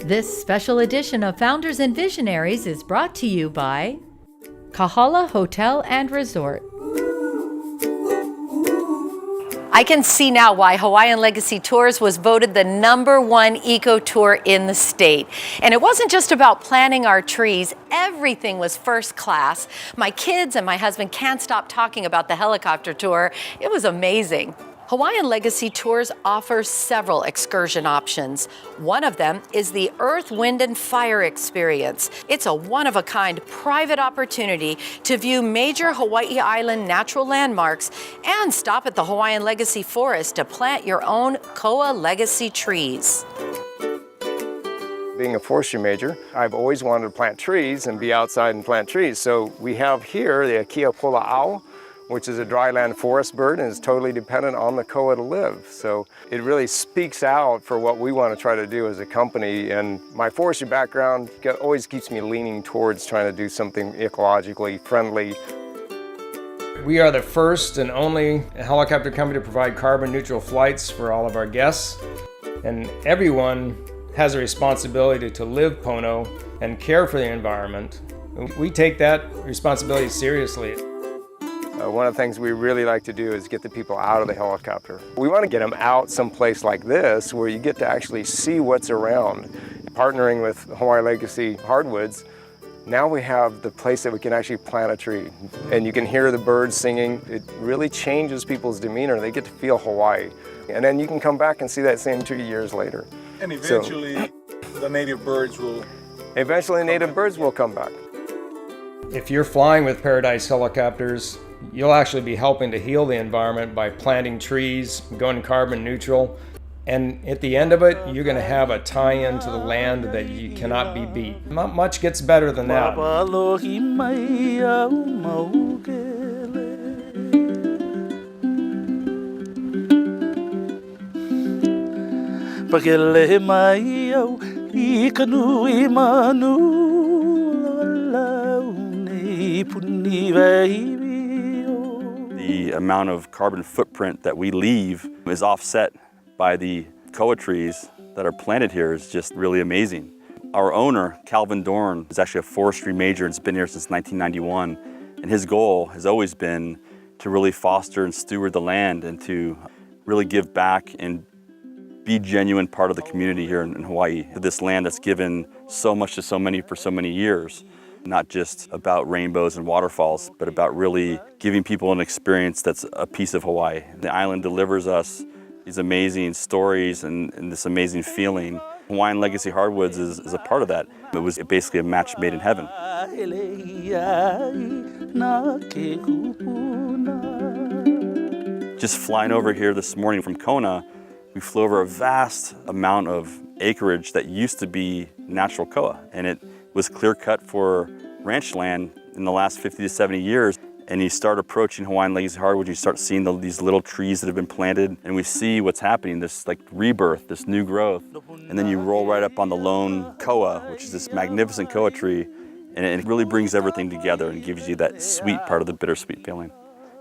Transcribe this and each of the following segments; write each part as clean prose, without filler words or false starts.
This special edition of Founders and Visionaries is brought to you by Kahala Hotel and Resort. I can see now why Hawaiian Legacy Tours was voted the #1 eco tour in the state. And it wasn't just about planting our trees. Everything was first class. My kids and my husband can't stop talking about the helicopter tour. It was amazing. Hawaiian Legacy Tours offers several excursion options. One of them is the Earth, Wind, and Fire experience. It's a one-of-a-kind private opportunity to view major Hawaii Island natural landmarks and stop at the Hawaiian Legacy Forest to plant your own Koa Legacy trees. Being a forestry major, I've always wanted to plant trees and be outside and plant trees. So we have here the Akea Pola'au, which is a dryland forest bird and is totally dependent on the koa to live. So it really speaks out for what we want to try to do as a company. And my forestry background always keeps me leaning towards trying to do something ecologically friendly. We are the first and only helicopter company to provide carbon neutral flights for all of our guests. And everyone has a responsibility to live Pono and care for the environment. We take that responsibility seriously. One of the things we really like to do is get the people out of the helicopter. We want to get them out someplace like this where you get to actually see what's around. Partnering with Hawaii Legacy Hardwoods, now we have the place that we can actually plant a tree. And you can hear the birds singing. It really changes people's demeanor. They get to feel Hawaii. And then you can come back and see that same tree years later. And eventually the native birds will... Eventually native birds will come back. If you're flying with Paradise helicopters, you'll actually be helping to heal the environment by planting trees, going carbon neutral, and at the end of it, you're going to have a tie-in to the land that you cannot be beat. Not much gets better than that. The amount of carbon footprint that we leave is offset by the koa trees that are planted here is just really amazing. Our owner, Calvin Dorn, is actually a forestry major and has been here since 1991. And his goal has always been to really foster and steward the land and to really give back and be a genuine part of the community here in Hawaii. This land that's given so much to so many for so many years. Not just about rainbows and waterfalls, but about really giving people an experience that's a piece of Hawaii. The island delivers us these amazing stories and this amazing feeling. Hawaiian Legacy Hardwoods is a part of that. It was basically a match made in heaven. Just flying over here this morning from Kona, we flew over a vast amount of acreage that used to be natural koa, and it was clear cut for ranch land in the last 50 to 70 years. And you start approaching Hawaiian Legacy Hardwoods, you start seeing these little trees that have been planted, and we see what's happening, this like rebirth, this new growth. And then you roll right up on the lone koa, which is this magnificent koa tree, and it really brings everything together and gives you that sweet part of the bittersweet feeling.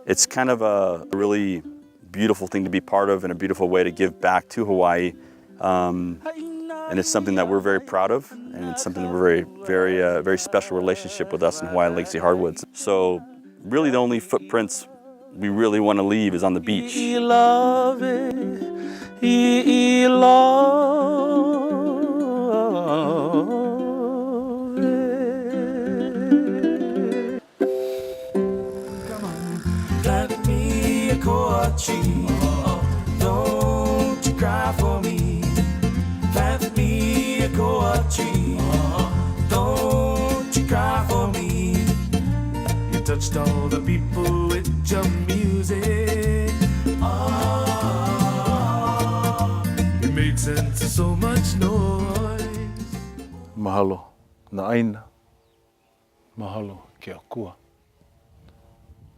It's kind of a really beautiful thing to be part of and a beautiful way to give back to Hawaii. And it's something that we're very proud of, and it's something that we're very special relationship with us in Hawaiian Legacy Hardwoods. So really the only footprints we really want to leave is on the beach. Plant me a koa tree, don't you cry for me. Plant me a koa tree, don't you cry for me. You touched all the people with your music. It made sense to so much noise. Mahalo na aina, mahalo ke akua,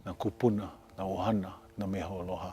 na kupuna, na ohana, na meho aloha.